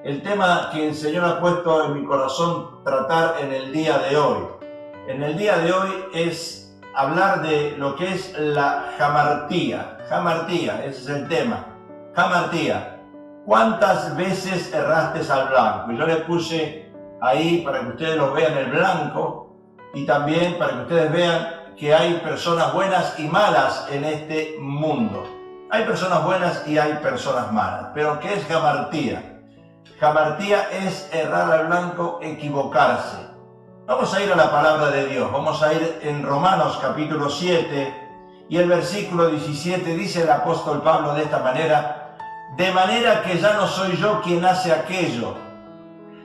el tema que el Señor ha puesto en mi corazón tratar en el día de hoy. En el día de hoy es hablar de lo que es la jamartía. Jamartía, ese es el tema. Jamartía. ¿Cuántas veces erraste al blanco? Y yo le puse ahí para que ustedes lo vean el blanco y también para que ustedes vean que hay personas buenas y malas en este mundo. Hay personas buenas y hay personas malas. Pero ¿qué es jamartía? Jamartía es errar al blanco, equivocarse. Vamos a ir a la palabra de Dios. Vamos a ir en Romanos capítulo 7 y el versículo 17 dice el apóstol Pablo de esta manera: de manera que ya no soy yo quien hace aquello,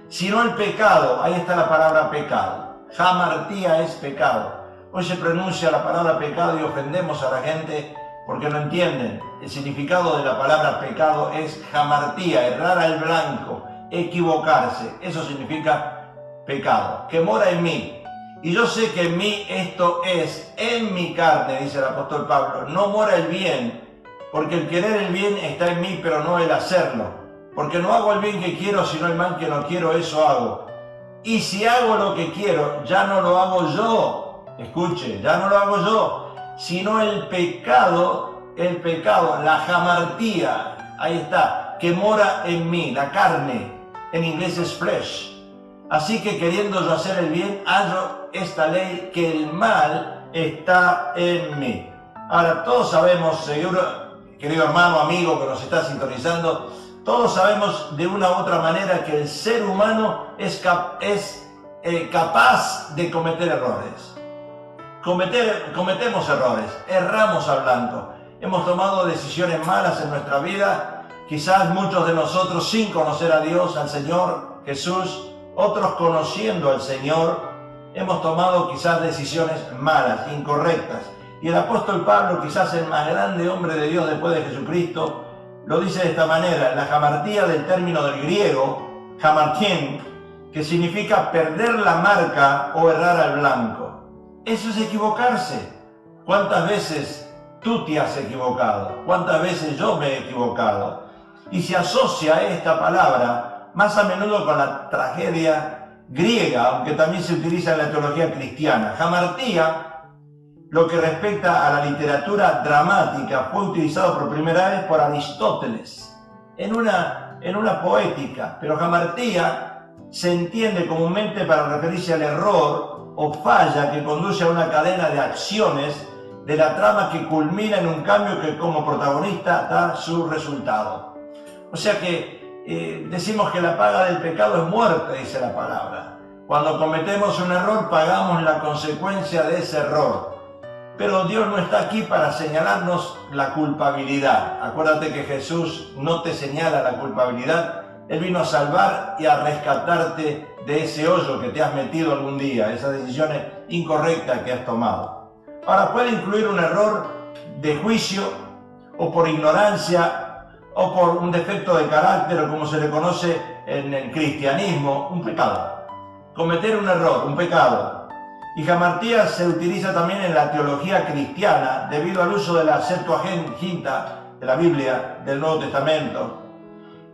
sino el pecado. Ahí está la palabra pecado. Jamartía es pecado. Hoy se pronuncia la palabra pecado y ofendemos a la gente porque no entienden. El significado de la palabra pecado es jamartía, errar al blanco, equivocarse. Eso significa pecado, que mora en mí. Y yo sé que en mí esto es, en mi carne, dice el apóstol Pablo, no mora el bien, porque el querer el bien está en mí, pero no el hacerlo. Porque no hago el bien que quiero, sino el mal que no quiero, eso hago. Y si hago lo que quiero, ya no lo hago yo. Escuche, ya no lo hago yo, sino el pecado, la jamartía, ahí está, que mora en mí, la carne, en inglés es flesh. Así que queriendo yo hacer el bien, hallo esta ley, que el mal está en mí. Ahora, todos sabemos, seguro, querido hermano, amigo que nos está sintonizando, todos sabemos de una u otra manera que el ser humano es capaz de cometer errores. Cometemos errores, erramos al blanco. Hemos tomado decisiones malas en nuestra vida, quizás muchos de nosotros sin conocer a Dios, al Señor Jesús, otros conociendo al Señor, hemos tomado quizás decisiones malas, incorrectas. Y el apóstol Pablo, quizás el más grande hombre de Dios después de Jesucristo, lo dice de esta manera: la jamartía del término del griego, hamartín, que significa perder la marca o errar al blanco. Eso es equivocarse. ¿Cuántas veces tú te has equivocado? ¿Cuántas veces yo me he equivocado? Y se asocia esta palabra más a menudo con la tragedia griega, aunque también se utiliza en la teología cristiana. Jamartía, lo que respecta a la literatura dramática, fue utilizado por primera vez por Aristóteles en una poética, pero jamartía se entiende comúnmente para referirse al error o falla que conduce a una cadena de acciones de la trama que culmina en un cambio que como protagonista da su resultado. O sea que decimos que la paga del pecado es muerte, dice la palabra. Cuando cometemos un error, pagamos la consecuencia de ese error. Pero Dios no está aquí para señalarnos la culpabilidad. Acuérdate que Jesús no te señala la culpabilidad. Él vino a salvar y a rescatarte de ese hoyo que te has metido algún día, esas decisiones incorrectas que has tomado. Ahora, puede incluir un error de juicio, o por ignorancia, o por un defecto de carácter, o como se le conoce en el cristianismo, un pecado. Cometer un error, un pecado. Y jamartía se utiliza también en la teología cristiana debido al uso de la Septuaginta de la Biblia del Nuevo Testamento.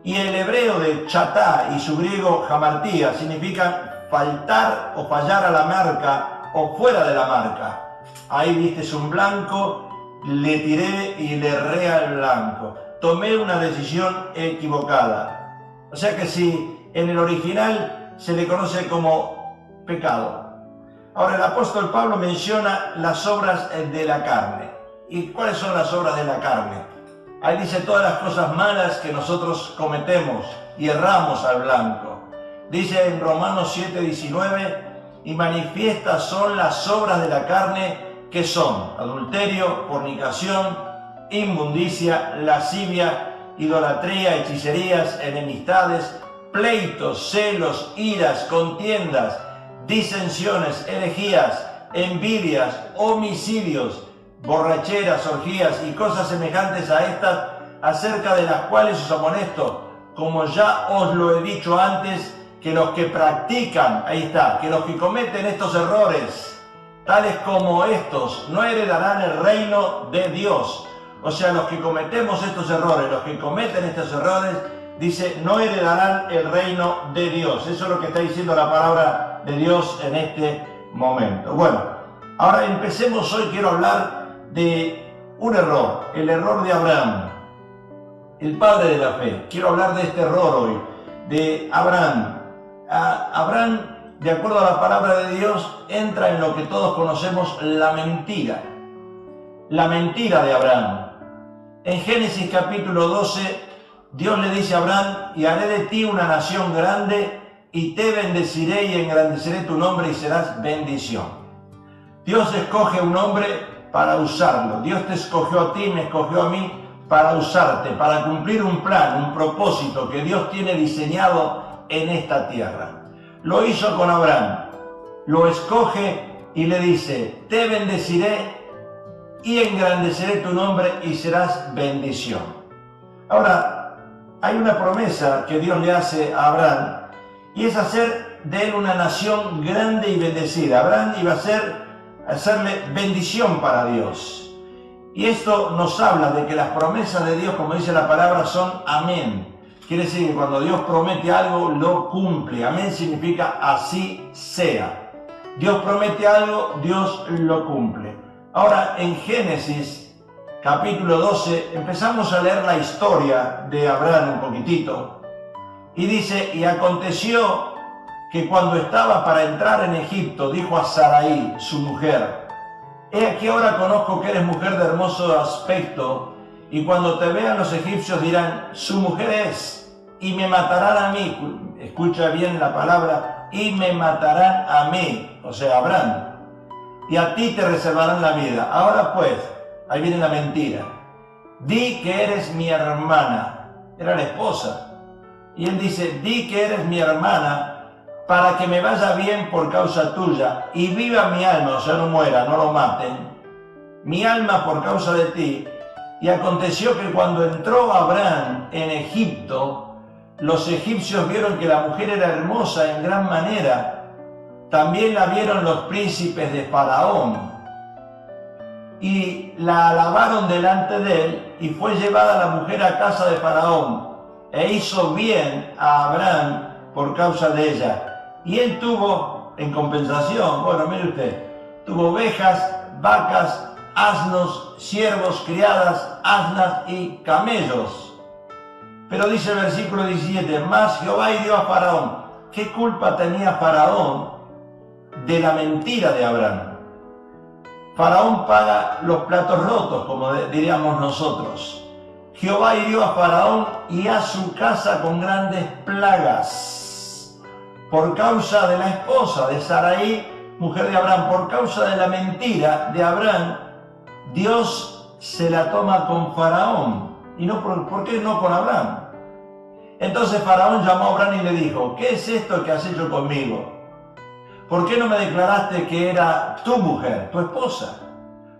Y el hebreo de chatá y su griego jamartía significan faltar o fallar a la marca o fuera de la marca. Ahí viste un blanco, le tiré y le erré al blanco. Tomé una decisión equivocada. O sea que si en el original se le conoce como pecado. Ahora el apóstol Pablo menciona las obras de la carne. ¿Y cuáles son las obras de la carne? Ahí dice todas las cosas malas que nosotros cometemos y erramos al blanco. Dice en Romanos 7:19, y manifiestas son las obras de la carne, que son adulterio, fornicación, inmundicia, lascivia, idolatría, hechicerías, enemistades, pleitos, celos, iras, contiendas, disensiones, herejías, envidias, homicidios, borracheras, orgías y cosas semejantes a estas, acerca de las cuales os amonesto, como ya os lo he dicho antes, que los que practican, ahí está, que los que cometen estos errores, tales como estos, no heredarán el reino de Dios. O sea, los que cometemos estos errores, los que cometen estos errores, dice, no heredarán el reino de Dios. Eso es lo que está diciendo la palabra de Dios en este momento. Bueno, ahora empecemos hoy, quiero hablar de un error, el error de Abraham, el padre de la fe. Quiero hablar de este error hoy, de Abraham. Abraham, de acuerdo a la palabra de Dios, entra en lo que todos conocemos, la mentira de Abraham. En Génesis capítulo 12, Dios le dice a Abraham, y haré de ti una nación grande, y te bendeciré y engrandeceré tu nombre y serás bendición. Dios escoge un hombre para usarlo. Dios te escogió a ti, me escogió a mí para usarte, para cumplir un plan, un propósito que Dios tiene diseñado en esta tierra. Lo hizo con Abraham. Lo escoge y le dice, te bendeciré y engrandeceré tu nombre y serás bendición. Ahora, hay una promesa que Dios le hace a Abraham y es hacer de él una nación grande y bendecida. Abraham iba a hacerle bendición para Dios. Y esto nos habla de que las promesas de Dios, como dice la palabra, son amén. Quiere decir que cuando Dios promete algo, lo cumple. Amén significa así sea. Dios promete algo, Dios lo cumple. Ahora, en Génesis capítulo 12, empezamos a leer la historia de Abraham un poquitito. Y dice, y aconteció que cuando estaba para entrar en Egipto, dijo a Sarai, su mujer, he aquí ahora conozco que eres mujer de hermoso aspecto, y cuando te vean los egipcios dirán, su mujer es, y me matarán a mí. Escucha bien la palabra, y me matarán a mí, o sea, Abraham, y a ti te reservarán la vida. Ahora pues, ahí viene la mentira, di que eres mi hermana, era la esposa, y él dice, di que eres mi hermana, para que me vaya bien por causa tuya, y viva mi alma, o sea, no muera, no lo maten, mi alma por causa de ti. Y aconteció que cuando entró Abraham en Egipto, los egipcios vieron que la mujer era hermosa en gran manera, también la vieron los príncipes de Faraón, y la alabaron delante de él, y fue llevada la mujer a casa de Faraón, e hizo bien a Abraham por causa de ella. Y él tuvo, en compensación, bueno, mire usted, tuvo ovejas, vacas, asnos, siervos, criadas, asnas y camellos. Pero dice el versículo 17, más Jehová hirió a Faraón. ¿Qué culpa tenía Faraón de la mentira de Abraham? Faraón paga los platos rotos, como diríamos nosotros. Jehová hirió a Faraón y a su casa con grandes plagas. Por causa de la esposa de Sarai, mujer de Abraham, por causa de la mentira de Abraham, Dios se la toma con Faraón. ¿Y no por qué no con Abraham? Entonces Faraón llamó a Abraham y le dijo, ¿qué es esto que has hecho conmigo? ¿Por qué no me declaraste que era tu mujer, tu esposa?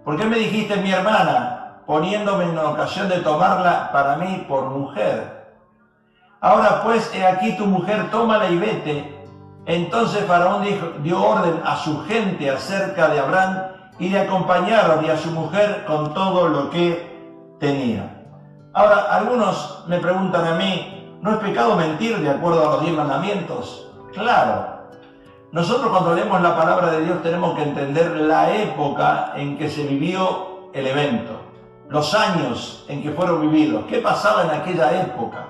¿Por qué me dijiste mi hermana, poniéndome en la ocasión de tomarla para mí por mujer? Ahora pues, he aquí tu mujer, tómala y vete. Entonces Faraón dio orden a su gente acerca de Abraham y le acompañaron y a su mujer con todo lo que tenía. Ahora, algunos me preguntan a mí, ¿no es pecado mentir de acuerdo a los 10 mandamientos? Claro. Nosotros cuando leemos la palabra de Dios tenemos que entender la época en que se vivió el evento, los años en que fueron vividos, qué pasaba en aquella época.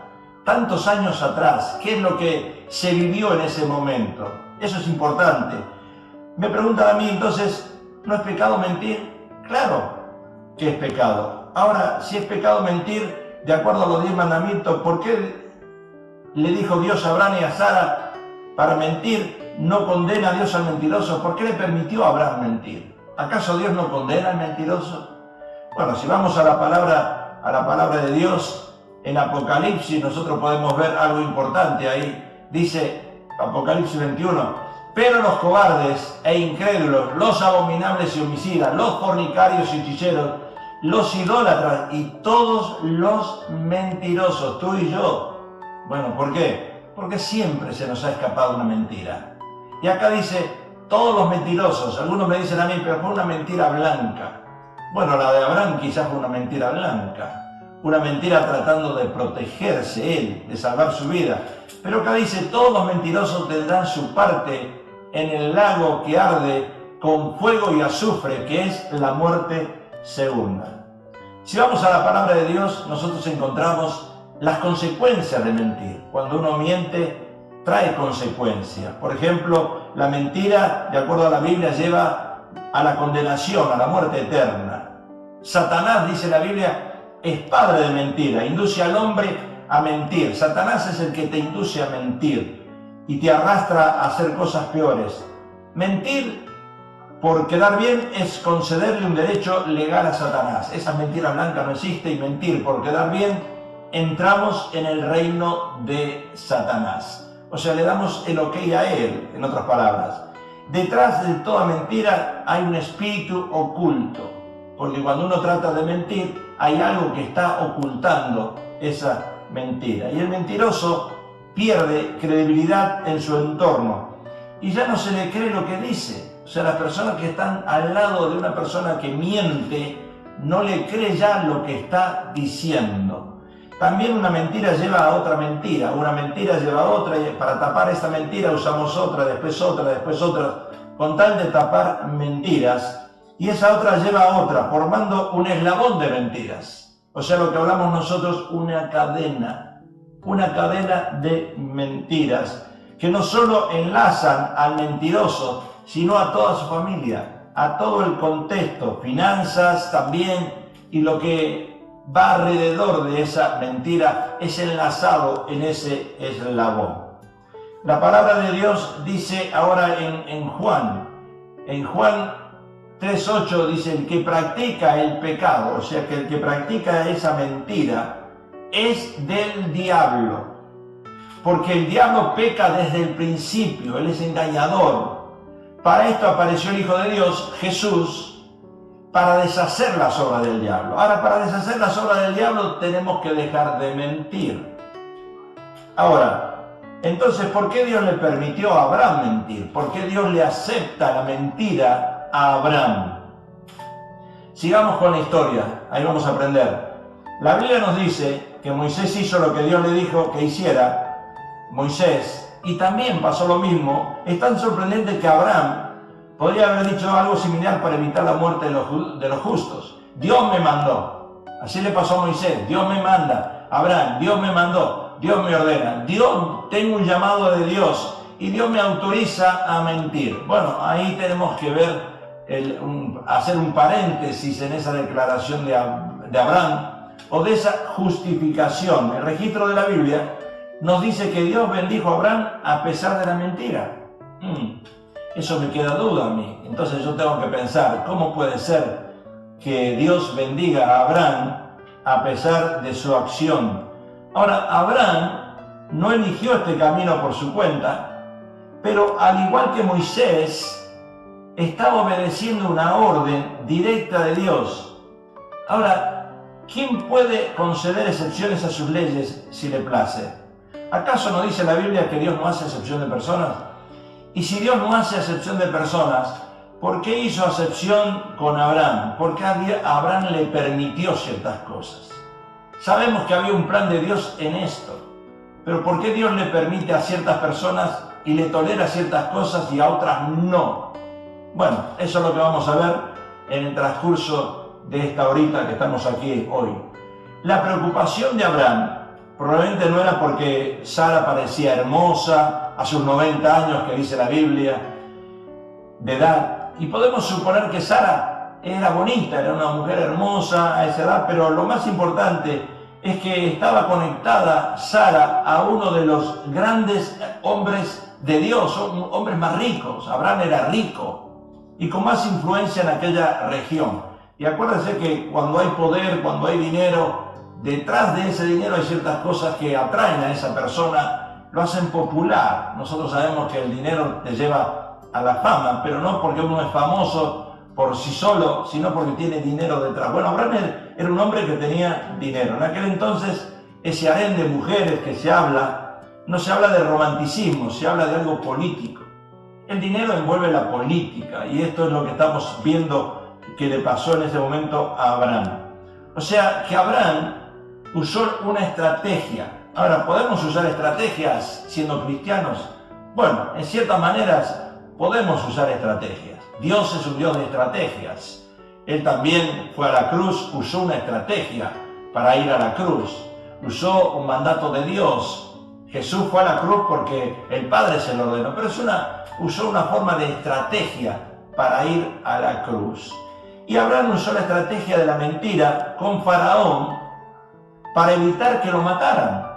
Tantos años atrás, ¿qué es lo que se vivió en ese momento? Eso es importante. Me preguntan a mí entonces, ¿no es pecado mentir? Claro que es pecado. Ahora, si es pecado mentir, de acuerdo a los 10 mandamientos, ¿por qué le dijo Dios a Abraham y a Sara para mentir? ¿No condena a Dios al mentiroso? ¿Por qué le permitió a Abraham mentir? ¿Acaso Dios no condena al mentiroso? Bueno, si vamos a la palabra de Dios, en Apocalipsis nosotros podemos ver algo importante ahí. Dice Apocalipsis 21, pero los cobardes e incrédulos, los abominables y homicidas, los fornicarios y hechiceros, los idólatras y todos los mentirosos, tú y yo. Bueno, ¿por qué? Porque siempre se nos ha escapado una mentira. Y acá dice, todos los mentirosos. Algunos me dicen a mí, pero fue una mentira blanca. Bueno, la de Abraham quizás fue una mentira blanca. una mentira tratando de protegerse él, de salvar su vida. Pero acá dice, todos los mentirosos tendrán su parte en el lago que arde con fuego y azufre, que es la muerte segunda. Si vamos a la palabra de Dios, nosotros encontramos las consecuencias de mentir. Cuando uno miente, trae consecuencias. Por ejemplo, la mentira, de acuerdo a la Biblia, lleva a la condenación, a la muerte eterna. Satanás, dice la Biblia, es padre de mentira, induce al hombre a mentir. Satanás es el que te induce a mentir y te arrastra a hacer cosas peores. Mentir por quedar bien es concederle un derecho legal a Satanás. Esa mentira blanca no existe, y mentir por quedar bien, entramos en el reino de Satanás. O sea, le damos el ok a él, en otras palabras. Detrás de toda mentira hay un espíritu oculto, porque cuando uno trata de mentir, hay algo que está ocultando esa mentira. Y el mentiroso pierde credibilidad en su entorno y ya no se le cree lo que dice. O sea, las personas que están al lado de una persona que miente, no le cree ya lo que está diciendo. También una mentira lleva a otra mentira, una mentira lleva a otra, y para tapar esta mentira usamos otra, después otra, con tal de tapar mentiras. Y esa otra lleva a otra, formando un eslabón de mentiras. O sea, lo que hablamos nosotros, una cadena de mentiras, que no solo enlazan al mentiroso, sino a toda su familia, a todo el contexto, finanzas también, y lo que va alrededor de esa mentira es enlazado en ese eslabón. La palabra de Dios dice ahora en Juan 3:8 dice, el que practica el pecado, o sea que el que practica esa mentira, es del diablo. Porque el diablo peca desde el principio, él es engañador. Para esto apareció el Hijo de Dios, Jesús, para deshacer las obras del diablo. Ahora, para deshacer las obras del diablo tenemos que dejar de mentir. Ahora, entonces, ¿por qué Dios le permitió a Abraham mentir? ¿Por qué Dios le acepta la mentira a Abraham? Sigamos con la historia, ahí vamos a aprender. La Biblia nos dice que Moisés hizo lo que Dios le dijo que hiciera, Moisés, y también pasó lo mismo. Es tan sorprendente que Abraham podría haber dicho algo similar para evitar la muerte de los justos. Dios me mandó. Así le pasó a Moisés. Dios me manda. Abraham, Dios me mandó. Dios me ordena. Tengo un llamado de Dios y Dios me autoriza a mentir. Bueno, ahí tenemos que ver, hacer un paréntesis en esa declaración de Abraham, o de esa justificación. El registro de la Biblia nos dice que Dios bendijo a Abraham a pesar de la mentira. Eso me queda duda a mí. Entonces yo tengo que pensar, ¿cómo puede ser que Dios bendiga a Abraham a pesar de su acción? Ahora, Abraham no eligió este camino por su cuenta, pero al igual que Moisés, estaba obedeciendo una orden directa de Dios. Ahora, ¿quién puede conceder excepciones a sus leyes si le place? ¿Acaso no dice la Biblia que Dios no hace excepción de personas? Y si Dios no hace excepción de personas, ¿por qué hizo excepción con Abraham? ¿Por qué a Abraham le permitió ciertas cosas? Sabemos que había un plan de Dios en esto, pero ¿por qué Dios le permite a ciertas personas y le tolera ciertas cosas y a otras no? Bueno, eso es lo que vamos a ver en el transcurso de esta horita que estamos aquí hoy. La preocupación de Abraham probablemente no era porque Sara parecía hermosa a sus 90 años, que dice la Biblia, de edad. Y podemos suponer que Sara era bonita, era una mujer hermosa a esa edad, pero lo más importante es que estaba conectada Sara a uno de los grandes hombres de Dios, hombres más ricos. Abraham era rico y con más influencia en aquella región. Y acuérdense que cuando hay poder, cuando hay dinero, detrás de ese dinero hay ciertas cosas que atraen a esa persona, lo hacen popular. Nosotros sabemos que el dinero te lleva a la fama, pero no porque uno es famoso por sí solo, sino porque tiene dinero detrás. Bueno, Abraham era un hombre que tenía dinero. En aquel entonces, ese harén de mujeres que se habla, no se habla de romanticismo, se habla de algo político. El dinero envuelve la política, y esto es lo que estamos viendo que le pasó en ese momento a Abraham. O sea, que Abraham usó una estrategia. Ahora, ¿podemos usar estrategias siendo cristianos? Bueno, en ciertas maneras podemos usar estrategias. Dios es un Dios de estrategias. Él también fue a la cruz, usó una estrategia para ir a la cruz. Usó un mandato de Dios. Jesús fue a la cruz porque el Padre se lo ordenó, pero usó una forma de estrategia para ir a la cruz. Y Abraham usó la estrategia de la mentira con Faraón para evitar que lo mataran.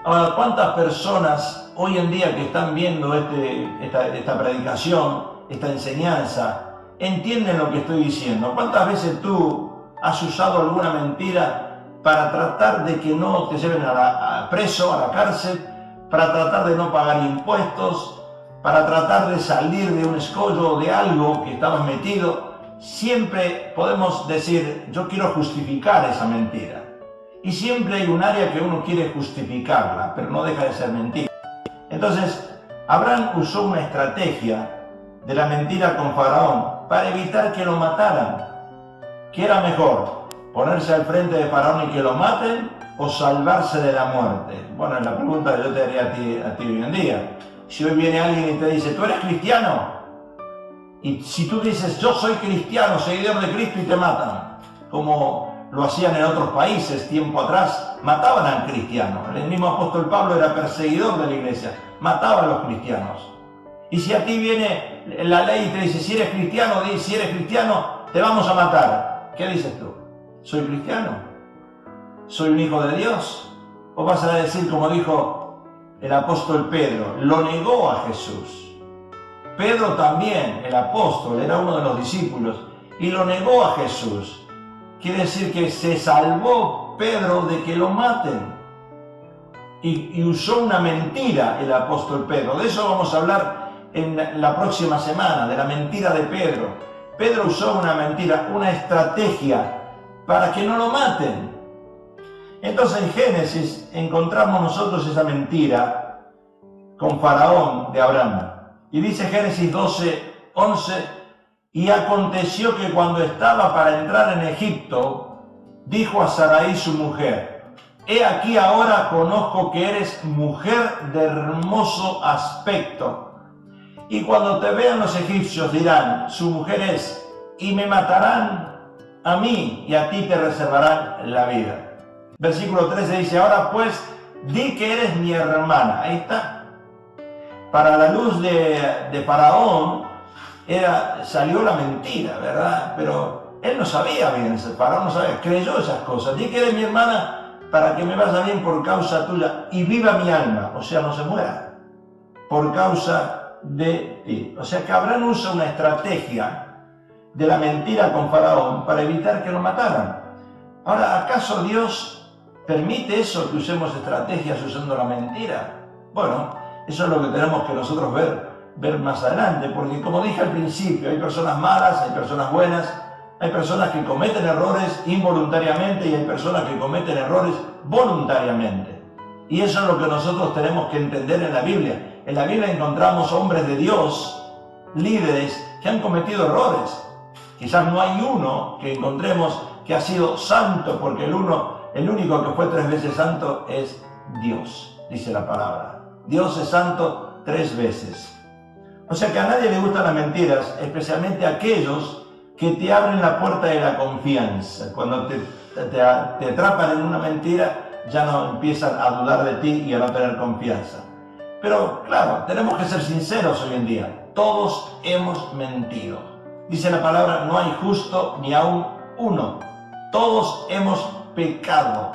Ahora, ¿cuántas personas hoy en día que están viendo esta predicación, esta enseñanza, entienden lo que estoy diciendo? ¿Cuántas veces tú has usado alguna mentira para tratar de que no te lleven a preso, a la cárcel, para tratar de no pagar impuestos, para tratar de salir de un escollo o de algo que estabas metido? Siempre podemos decir, yo quiero justificar esa mentira. Y siempre hay un área que uno quiere justificarla, pero no deja de ser mentira. Entonces, Abraham usó una estrategia de la mentira con Faraón para evitar que lo mataran. ¿Qué era mejor? ¿Ponerse al frente de Faraón y que lo maten o salvarse de la muerte? Bueno, es la pregunta que yo te haría a ti hoy en día. Si hoy viene alguien y te dice, ¿tú eres cristiano? Y si tú dices, yo soy cristiano, seguidor de Cristo, y te matan, como lo hacían en otros países tiempo atrás, mataban al cristiano. El mismo apóstol Pablo era perseguidor de la iglesia, mataba a los cristianos. Y si a ti viene la ley y te dice, si eres cristiano, te vamos a matar, ¿qué dices tú? ¿Soy cristiano? ¿Soy un hijo de Dios? ¿O vas a decir, como dijo el apóstol Pedro, lo negó a Jesús? Pedro también, el apóstol, era uno de los discípulos, y lo negó a Jesús. Quiere decir que se salvó Pedro de que lo maten. Y usó una mentira el apóstol Pedro. De eso vamos a hablar en la próxima semana, de la mentira de Pedro. Pedro usó una mentira, una estrategia para que no lo maten. Entonces en Génesis encontramos nosotros esa mentira con Faraón de Abraham. Y dice Génesis 12:11, y aconteció que cuando estaba para entrar en Egipto, dijo a Sarai su mujer, he aquí ahora conozco que eres mujer de hermoso aspecto. Y cuando te vean los egipcios dirán, su mujer es, y me matarán a mí, y a ti te reservarán la vida. Versículo 13 dice, ahora pues, di que eres mi hermana. Ahí está. Para la luz de Faraón salió la mentira, ¿verdad? Pero él no sabía bien, Faraón no sabía, creyó esas cosas. Di que eres mi hermana para que me vaya bien por causa tuya y viva mi alma, o sea, no se muera, por causa de ti. O sea que Abraham usa una estrategia de la mentira con Faraón para evitar que lo mataran. Ahora, ¿acaso Dios permite eso, que usemos estrategias usando la mentira? Bueno, eso es lo que tenemos que nosotros ver más adelante, porque como dije al principio, hay personas malas, hay personas buenas, hay personas que cometen errores involuntariamente y hay personas que cometen errores voluntariamente. Y eso es lo que nosotros tenemos que entender en la Biblia. En la Biblia encontramos hombres de Dios, líderes, que han cometido errores. Quizás no hay uno que encontremos que ha sido santo, porque el único que fue 3 veces santo es Dios, dice la palabra. Dios es santo 3 veces. O sea que a nadie le gustan las mentiras, especialmente a aquellos que te abren la puerta de la confianza. Cuando te atrapan en una mentira, ya no empiezan a dudar de ti y a no tener confianza. Pero claro, tenemos que ser sinceros hoy en día. Todos hemos mentido. Dice la palabra, no hay justo ni aún uno. Todos hemos pecado.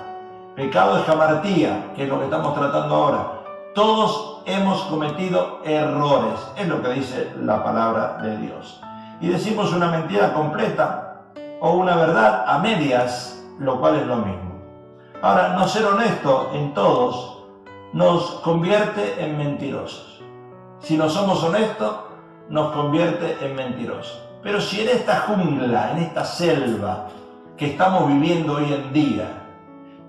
Pecado es jamartía, que es lo que estamos tratando ahora. Todos hemos cometido errores, es lo que dice la palabra de Dios. Y decimos una mentira completa o una verdad a medias, lo cual es lo mismo. Ahora, no ser honesto en todos nos convierte en mentirosos. Si no somos honestos, nos convierte en mentirosos. Pero si en esta jungla, en esta selva que estamos viviendo hoy en día,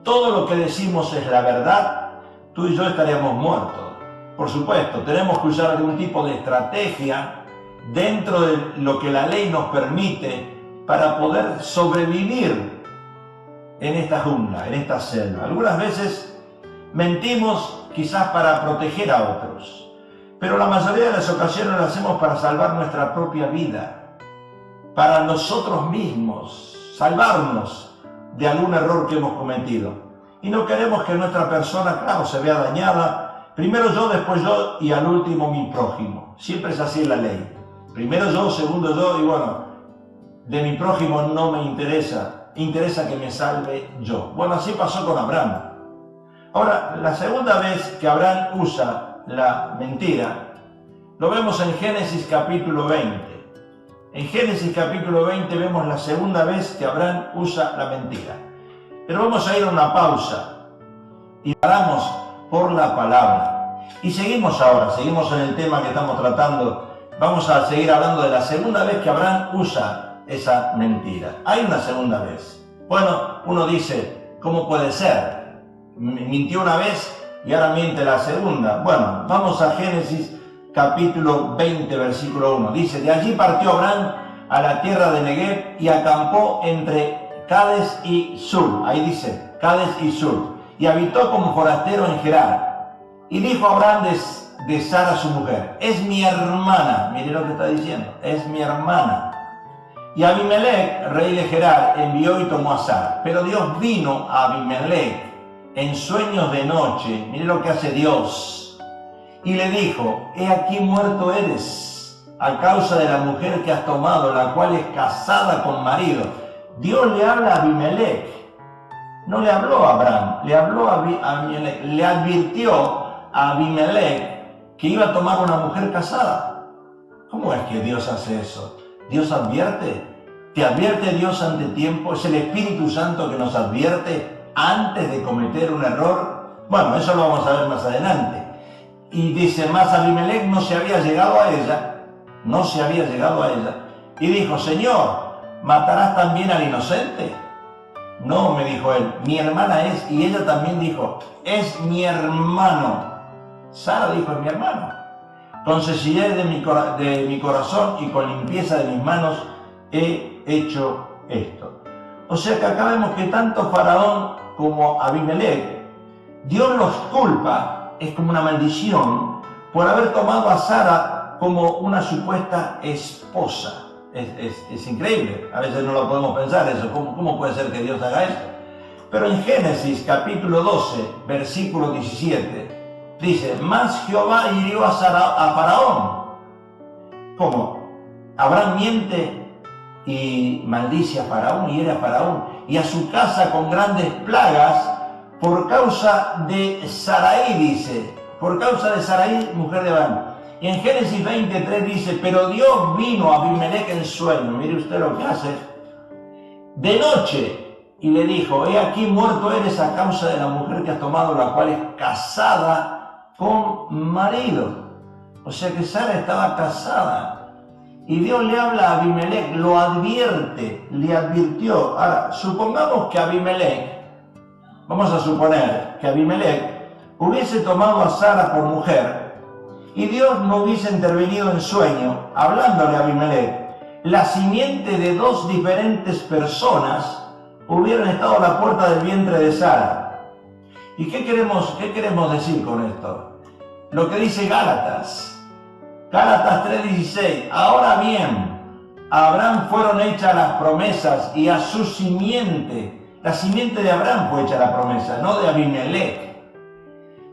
todo lo que decimos es la verdad, tú y yo estaríamos muertos. Por supuesto, tenemos que usar algún tipo de estrategia dentro de lo que la ley nos permite para poder sobrevivir en esta jungla, en esta selva. Algunas veces mentimos quizás para proteger a otros, pero la mayoría de las ocasiones lo hacemos para salvar nuestra propia vida, para nosotros mismos, salvarnos de algún error que hemos cometido. Y no queremos que nuestra persona, claro, se vea dañada. Primero yo, después yo y al último mi prójimo. Siempre es así la ley. Primero yo, segundo yo y bueno, de mi prójimo no me interesa que me salve yo. Bueno, así pasó con Abraham. Ahora, la segunda vez que Abraham usa la mentira, lo vemos en Génesis capítulo 20. En Génesis capítulo 20 vemos la segunda vez que Abraham usa la mentira. Pero vamos a ir a una pausa y paramos por la palabra. Y seguimos ahora, seguimos en el tema que estamos tratando. Vamos a seguir hablando de la segunda vez que Abraham usa esa mentira. Hay una segunda vez. Bueno, uno dice, ¿cómo puede ser? Mintió una vez y ahora miente la segunda. Bueno, vamos a Génesis capítulo 20, versículo 1. Dice, de allí partió Abraham a la tierra de Negev y acampó entre Cades y Sur. Ahí dice, Cades y Sur. Y habitó como forastero en Gerar. Y dijo Abraham de Sara su mujer, es mi hermana. Mire lo que está diciendo, es mi hermana. Y Abimelech, rey de Gerar, envió y tomó a Sara. Pero Dios vino a Abimelech en sueños de noche. Mire lo que hace Dios. Y le dijo, he aquí muerto eres a causa de la mujer que has tomado, la cual es casada con marido. Dios le habla a Abimelech. No le habló a Abraham, le habló a Abimelech. Le advirtió a Abimelech que iba a tomar una mujer casada. ¿Cómo es que Dios hace eso? Dios advierte. ¿Te advierte Dios ante tiempo? ¿Es el Espíritu Santo que nos advierte antes de cometer un error? Bueno, eso lo vamos a ver más adelante. Y dice más, Abimelech no se había llegado a ella. Y dijo, Señor, ¿matarás también al inocente? No, me dijo él, mi hermana es. Y ella también dijo, es mi hermano. Sara dijo, es mi hermano. Con sencillez de mi corazón y con limpieza de mis manos he hecho esto. O sea que acá vemos que tanto Faraón como Abimelech, Dios los culpa, es como una maldición, por haber tomado a Sara como una supuesta esposa. Es increíble, a veces no lo podemos pensar eso, ¿cómo puede ser que Dios haga eso? Pero en Génesis capítulo 12, versículo 17, dice, mas Jehová hirió a Faraón. ¿Cómo? Abraham miente y maldice a Faraón, y hiere a Faraón, y a su casa con grandes plagas, por causa de Sarai, dice, por causa de Sarai, mujer de Abraham. Y en Génesis 23 dice, pero Dios vino a Abimelech en sueño, mire usted lo que hace, de noche, y le dijo, he aquí muerto eres a causa de la mujer que has tomado, la cual es casada con marido. O sea que Sara estaba casada. Y Dios le habla a Abimelech, lo advierte, le advirtió. Ahora, supongamos que vamos a suponer que Abimelech hubiese tomado a Sara por mujer, y Dios no hubiese intervenido en sueño, hablándole a Abimelech, la simiente de dos diferentes personas hubieran estado a la puerta del vientre de Sara. ¿Y qué queremos decir con esto? Lo que dice Gálatas 3:16, ahora bien, a Abraham fueron hechas las promesas y a su simiente, la simiente de Abraham fue hecha la promesa, no de Abimelech.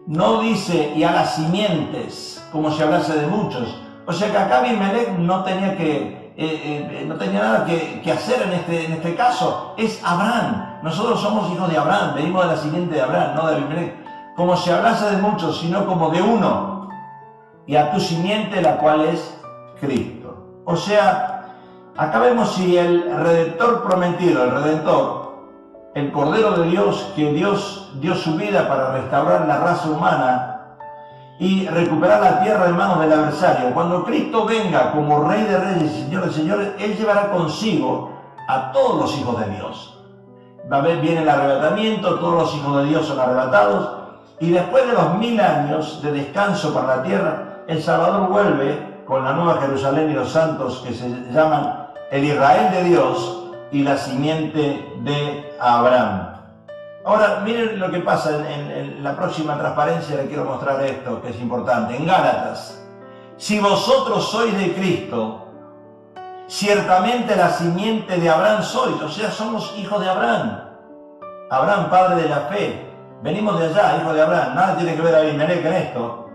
No dice y a las simientes, como si hablase de muchos. O sea que acá Abimelech no tenía nada que hacer en este caso. Es Abraham. Nosotros somos hijos de Abraham, venimos de la simiente de Abraham, no de Abimelech. Como si hablase de muchos, sino como de uno. Y a tu simiente, la cual es Cristo. O sea, acá vemos si el Redentor prometido, el Redentor, el Cordero de Dios, que Dios dio su vida para restaurar la raza humana y recuperar la tierra de manos del adversario. Cuando Cristo venga como Rey de Reyes y Señor de Señores, Él llevará consigo a todos los hijos de Dios. Viene el arrebatamiento, todos los hijos de Dios son arrebatados, y después de los 1000 años de descanso para la tierra, el Salvador vuelve con la Nueva Jerusalén y los santos que se llaman el Israel de Dios y la simiente de Abraham. Ahora, miren lo que pasa en la próxima transparencia, le quiero mostrar esto, que es importante. En Gálatas, si vosotros sois de Cristo, ciertamente la simiente de Abraham sois, o sea, somos hijos de Abraham. Abraham, padre de la fe. Venimos de allá, hijos de Abraham. Nada tiene que ver Abimelec en esto.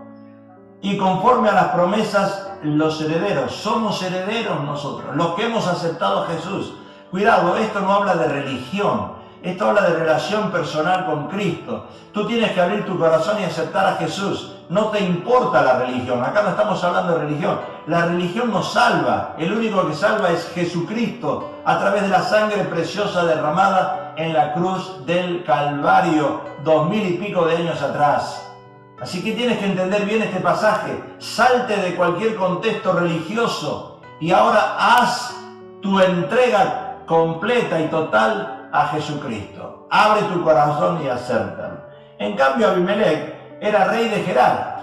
Y conforme a las promesas, los herederos. Somos herederos nosotros, los que hemos aceptado a Jesús. Cuidado, esto no habla de religión. Esto habla de relación personal con Cristo. Tú tienes que abrir tu corazón y aceptar a Jesús. No te importa la religión. Acá no estamos hablando de religión. La religión no salva. El único que salva es Jesucristo a través de la sangre preciosa derramada en la cruz del Calvario 2000 y pico de años atrás. Así que tienes que entender bien este pasaje. Salte de cualquier contexto religioso y ahora haz tu entrega completa y total a Jesucristo. Abre tu corazón y acéptalo. En cambio, Abimelec era rey de Gerar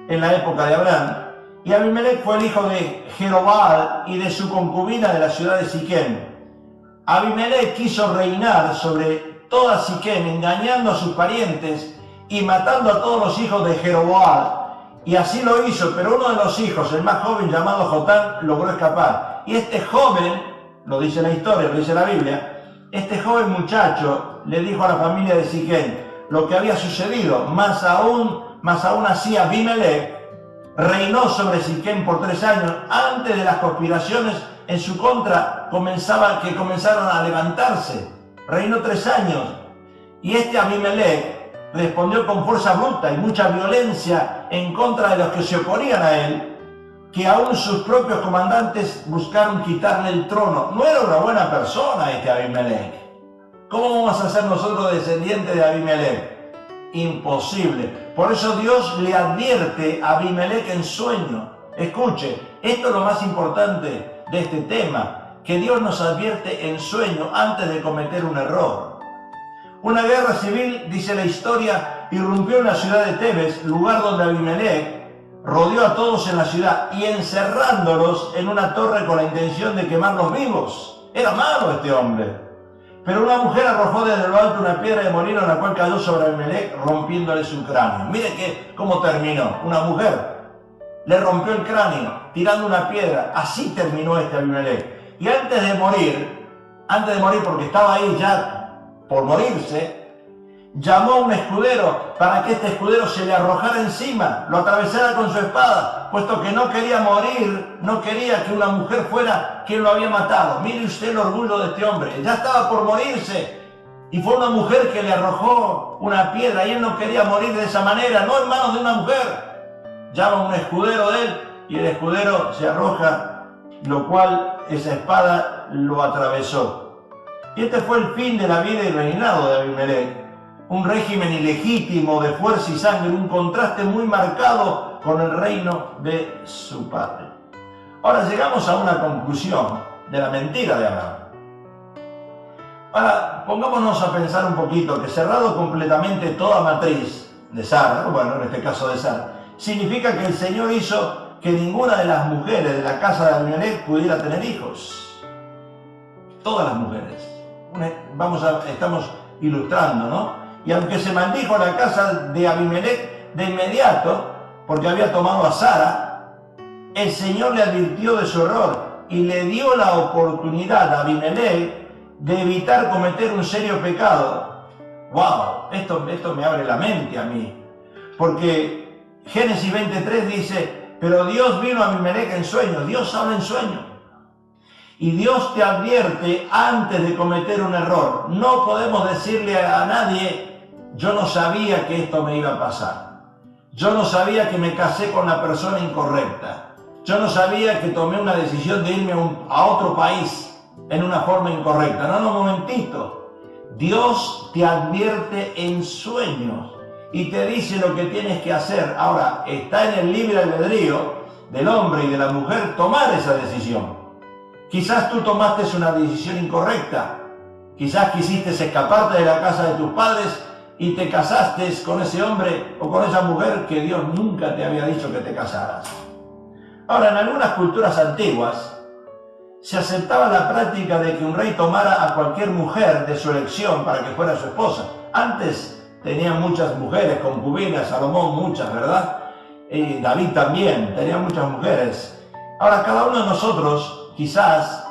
en la época de Abraham, y Abimelec fue el hijo de Jerobal y de su concubina de la ciudad de Siquem. Abimelec quiso reinar sobre toda Siquem, engañando a sus parientes y matando a todos los hijos de Jerobal, y así lo hizo, pero uno de los hijos, el más joven, llamado Jotán, logró escapar. Y este joven, lo dice la historia, lo dice la Biblia, este joven muchacho le dijo a la familia de Siquem lo que había sucedido. Más aún así, Abimelec reinó sobre Siquem por 3 años antes de las conspiraciones en su contra que comenzaron a levantarse. Reinó 3 años. Y este Abimelec respondió con fuerza bruta y mucha violencia en contra de los que se oponían a él, que aún sus propios comandantes buscaron quitarle el trono. No era una buena persona este Abimelec. ¿Cómo vamos a ser nosotros descendientes de Abimelec? Imposible. Por eso Dios le advierte a Abimelec en sueño. Escuche, esto es lo más importante de este tema, que Dios nos advierte en sueño antes de cometer un error. Una guerra civil, dice la historia, irrumpió en la ciudad de Tebes, lugar donde Abimelec rodeó a todos en la ciudad y encerrándolos en una torre con la intención de quemarlos vivos. Era malo este hombre. Pero una mujer arrojó desde lo alto una piedra de molino, la cual cayó sobre Abimelec, rompiéndole su cráneo. Mire cómo terminó. Una mujer le rompió el cráneo tirando una piedra. Así terminó este Abimelec. Y antes de morir porque estaba ahí ya por morirse, llamó a un escudero para que este escudero se le arrojara encima, lo atravesara con su espada, puesto que no quería morir, no quería que una mujer fuera quien lo había matado. Mire usted el orgullo de este hombre, ya estaba por morirse y fue una mujer que le arrojó una piedra y él no quería morir de esa manera, no en manos de una mujer. Llama a un escudero de él y el escudero se arroja, lo cual esa espada lo atravesó. Y este fue el fin de la vida y reinado de Abimelec. Un régimen ilegítimo de fuerza y sangre, un contraste muy marcado con el reino de su padre. Ahora llegamos a una conclusión de la mentira de Abraham. Ahora, pongámonos a pensar un poquito que cerrado completamente toda matriz de Sara, bueno, en este caso de Sara, significa que el Señor hizo que ninguna de las mujeres de la casa de Abimelec pudiera tener hijos. Todas las mujeres. Estamos ilustrando, ¿no? Y aunque se maldijo la casa de Abimelec de inmediato, porque había tomado a Sara, el Señor le advirtió de su error y le dio la oportunidad a Abimelec de evitar cometer un serio pecado. ¡Wow! Esto me abre la mente a mí. Porque Génesis 23 dice, pero Dios vino a Abimelec en sueño. Dios habla en sueño. Y Dios te advierte antes de cometer un error. No podemos decirle a nadie, yo no sabía que esto me iba a pasar. Yo no sabía que me casé con la persona incorrecta. Yo no sabía que tomé una decisión de irme a otro país en una forma incorrecta. No, un momentito. Dios te advierte en sueños y te dice lo que tienes que hacer. Ahora, está en el libre albedrío del hombre y de la mujer tomar esa decisión. Quizás tú tomaste una decisión incorrecta. Quizás quisiste escaparte de la casa de tus padres y te casaste con ese hombre o con esa mujer que Dios nunca te había dicho que te casaras. Ahora, en algunas culturas antiguas se aceptaba la práctica de que un rey tomara a cualquier mujer de su elección para que fuera su esposa. Antes tenían muchas mujeres, concubinas, Salomón muchas, ¿verdad? Y David también tenía muchas mujeres. Ahora, cada uno de nosotros quizás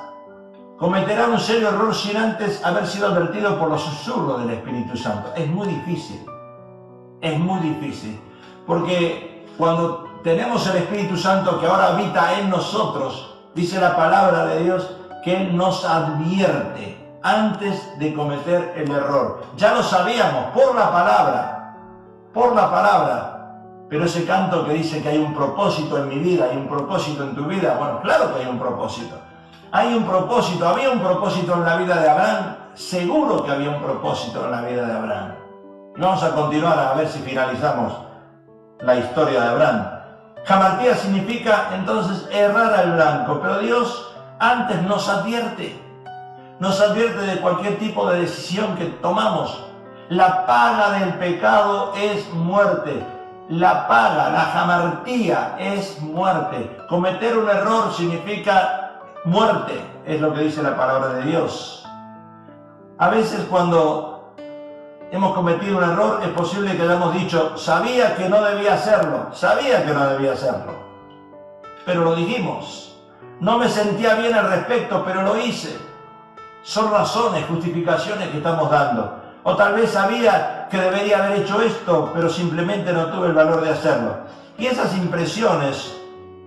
cometerá un serio error sin antes haber sido advertido por los susurros del Espíritu Santo. Es muy difícil, porque cuando tenemos el Espíritu Santo que ahora habita en nosotros, dice la palabra de Dios que Él nos advierte antes de cometer el error. Ya lo sabíamos por la palabra, pero ese canto que dice que hay un propósito en mi vida, hay un propósito en tu vida, bueno, claro que hay un propósito. Hay un propósito, había un propósito en la vida de Abraham, seguro que había un propósito en la vida de Abraham. Y vamos a continuar a ver si finalizamos la historia de Abraham. Jamartía significa entonces errar al blanco, pero Dios antes nos advierte de cualquier tipo de decisión que tomamos. La paga del pecado es muerte. La paga, la jamartía es muerte. Cometer un error significa muerte, es lo que dice la palabra de Dios. A veces cuando hemos cometido un error es posible que hayamos dicho, sabía que no debía hacerlo, pero lo dijimos. No me sentía bien al respecto, pero lo hice. Son razones, justificaciones que estamos dando. O tal vez sabía que debería haber hecho esto, pero simplemente no tuve el valor de hacerlo. Y esas impresiones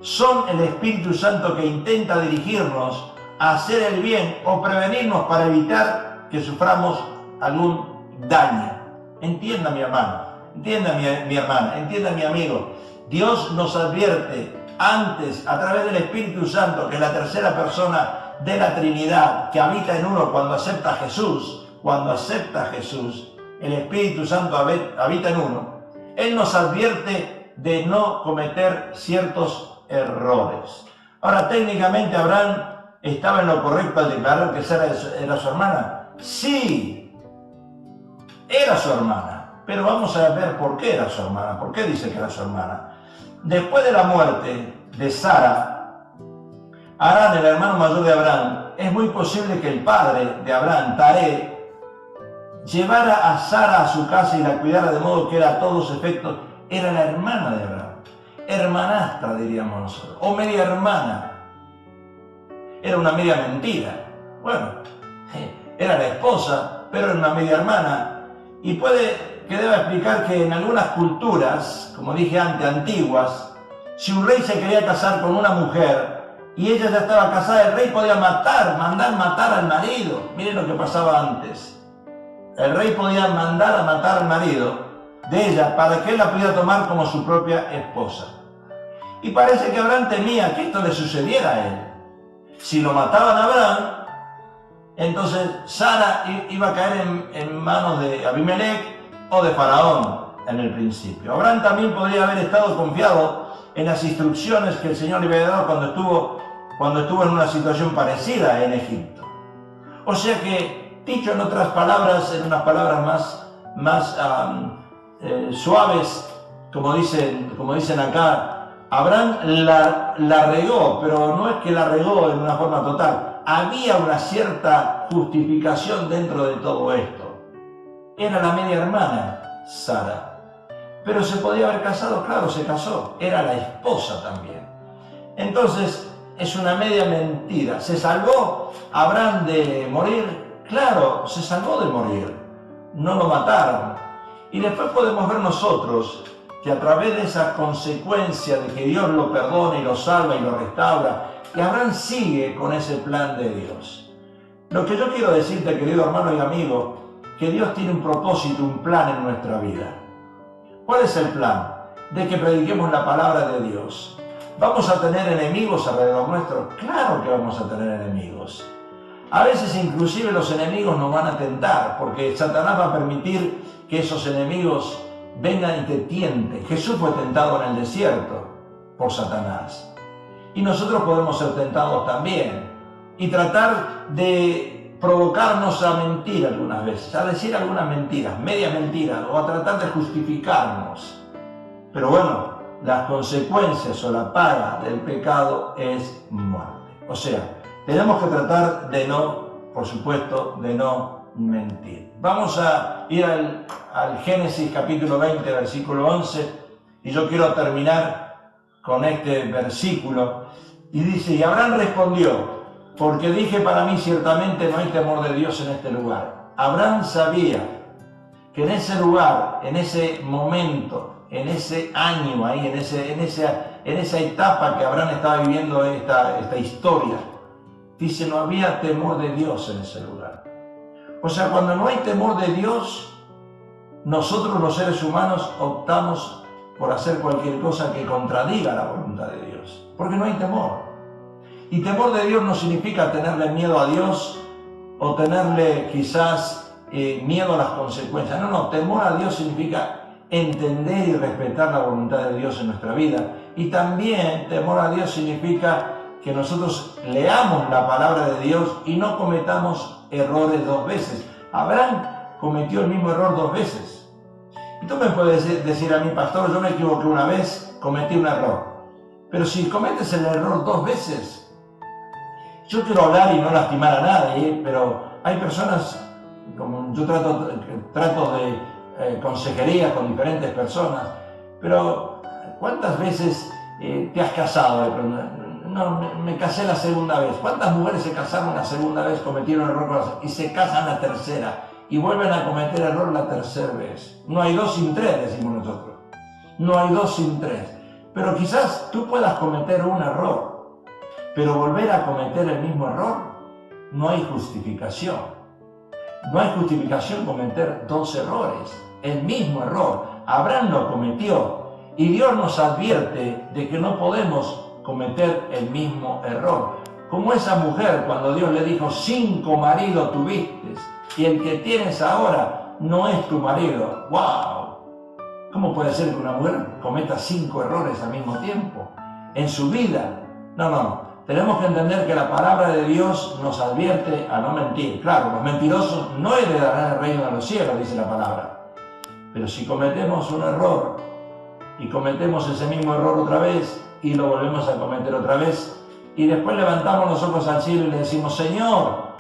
son el Espíritu Santo que intenta dirigirnos a hacer el bien o prevenirnos para evitar que suframos algún daño. Entienda mi hermano, entienda mi hermana, entienda mi amigo. Dios nos advierte antes, a través del Espíritu Santo, que es la tercera persona de la Trinidad, que habita en uno cuando acepta a Jesús. Cuando acepta a Jesús, el Espíritu Santo habita en uno. Él nos advierte de no cometer ciertos errores. Ahora, técnicamente Abraham estaba en lo correcto al declarar que Sara era su hermana. Sí, era su hermana, pero vamos a ver por qué era su hermana. ¿Por qué dice que era su hermana? Después de la muerte de Sara, Harán, el hermano mayor de Abraham, es muy posible que el padre de Abraham, Taré, llevara a Sara a su casa y la cuidara, de modo que era a todos efectos, era la hermana de Abraham, hermanastra diríamos nosotros, o media hermana. Era una media mentira. Bueno, era la esposa, pero era una media hermana. Y puede que deba explicar que en algunas culturas, como dije antes, antiguas, si un rey se quería casar con una mujer y ella ya estaba casada, el rey podía mandar matar al marido. Miren lo que pasaba antes. El rey podía mandar a matar al marido de ella para que él la pudiera tomar como su propia esposa. Y parece que Abraham temía que esto le sucediera a él. Si lo mataban a Abraham, entonces Sara iba a caer en manos de Abimelech o de Faraón en el principio. Abraham también podría haber estado confiado en las instrucciones que el Señor le había dado cuando estuvo en una situación parecida en Egipto. O sea que, dicho en otras palabras, en unas palabras más suaves, como dicen acá, Abraham la regó, pero no es que la regó en una forma total. Había una cierta justificación dentro de todo esto. Era la media hermana, Sara. Pero se podía haber casado, claro, se casó. Era la esposa también. Entonces, es una media mentira. ¿Se salvó Abraham de morir? Claro, se salvó de morir, no lo mataron. Y después podemos ver nosotros que a través de esa consecuencia de que Dios lo perdona y lo salva y lo restaura, que Abraham sigue con ese plan de Dios. Lo que yo quiero decirte, querido hermano y amigo, que Dios tiene un propósito, un plan en nuestra vida. ¿Cuál es el plan? De que prediquemos la palabra de Dios. ¿Vamos a tener enemigos alrededor nuestro? Claro que vamos a tener enemigos. A veces inclusive los enemigos nos van a tentar, porque Satanás va a permitir que esos enemigos vengan y te tienten. Jesús fue tentado en el desierto por Satanás. Y nosotros podemos ser tentados también. Y tratar de provocarnos a mentir algunas veces, a decir algunas mentiras, medias mentiras, o a tratar de justificarnos. Pero bueno, las consecuencias o la paga del pecado es muerte. O sea, tenemos que tratar de no, por supuesto, de no mentir. Vamos a ir al Génesis capítulo 20, versículo 11, y yo quiero terminar con este versículo. Y dice, y Abraham respondió, porque dije para mí, ciertamente no hay temor de Dios en este lugar. Abraham sabía que en ese lugar, en ese momento, en ese año ahí, en esa etapa que Abraham estaba viviendo esta historia, dice, no había temor de Dios en ese lugar. O sea, cuando no hay temor de Dios, nosotros los seres humanos optamos por hacer cualquier cosa que contradiga la voluntad de Dios, porque no hay temor. Y temor de Dios no significa tenerle miedo a Dios o tenerle quizás miedo a las consecuencias. No, temor a Dios significa entender y respetar la voluntad de Dios en nuestra vida. Y también temor a Dios significa que nosotros leamos la palabra de Dios y no cometamos errores dos veces. Abraham cometió el mismo error dos veces. Y tú me puedes decir a mí, pastor, yo me equivoqué una vez, cometí un error. Pero si cometes el error dos veces, yo quiero hablar y no lastimar a nadie, pero hay personas, como yo trato de consejería con diferentes personas, pero ¿cuántas veces te has casado? No, me casé la segunda vez. ¿Cuántas mujeres se casaron la segunda vez, cometieron error y se casan la tercera y vuelven a cometer error la tercera vez? No hay dos sin tres, decimos nosotros. No hay dos sin tres. Pero quizás tú puedas cometer un error, pero volver a cometer el mismo error, no hay justificación. No hay justificación cometer dos errores, el mismo error. Abraham lo cometió y Dios nos advierte de que no podemos cometer el mismo error. Como esa mujer cuando Dios le dijo, 5 maridos tuviste y el que tienes ahora no es tu marido. ¡Wow! ¿Cómo puede ser que una mujer cometa 5 errores al mismo tiempo en su vida? No. Tenemos que entender que la palabra de Dios nos advierte a no mentir. Claro, los mentirosos no heredarán el reino de los cielos, dice la palabra. Pero si cometemos un error y cometemos ese mismo error otra vez y lo volvemos a cometer otra vez y después levantamos los ojos al cielo y le decimos, Señor,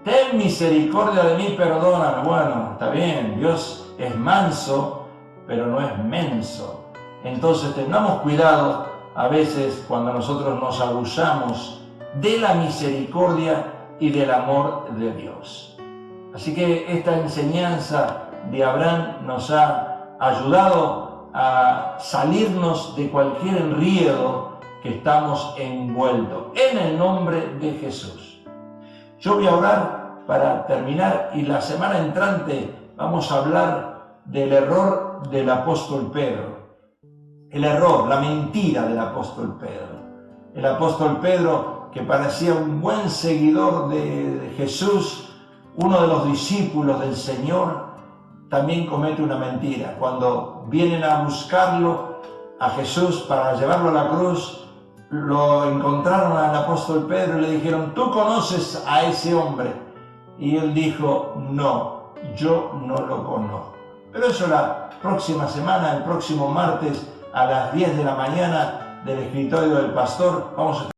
ten misericordia de mí, perdóname. Bueno, está bien, Dios es manso, pero no es menso. Entonces tengamos cuidado a veces cuando nosotros nos abusamos de la misericordia y del amor de Dios. Así que esta enseñanza de Abraham nos ha ayudado a salirnos de cualquier enredo que estamos envueltos, en el nombre de Jesús. Yo voy a orar para terminar y la semana entrante vamos a hablar del error del apóstol Pedro. El error, la mentira del apóstol Pedro. El apóstol Pedro, que parecía un buen seguidor de Jesús, uno de los discípulos del Señor, también comete una mentira. Cuando vienen a buscarlo, a Jesús, para llevarlo a la cruz, lo encontraron al apóstol Pedro y le dijeron, ¿tú conoces a ese hombre? Y él dijo, no, yo no lo conozco. Pero eso la próxima semana, el próximo martes, a las 10 de la mañana del escritorio del pastor, vamos a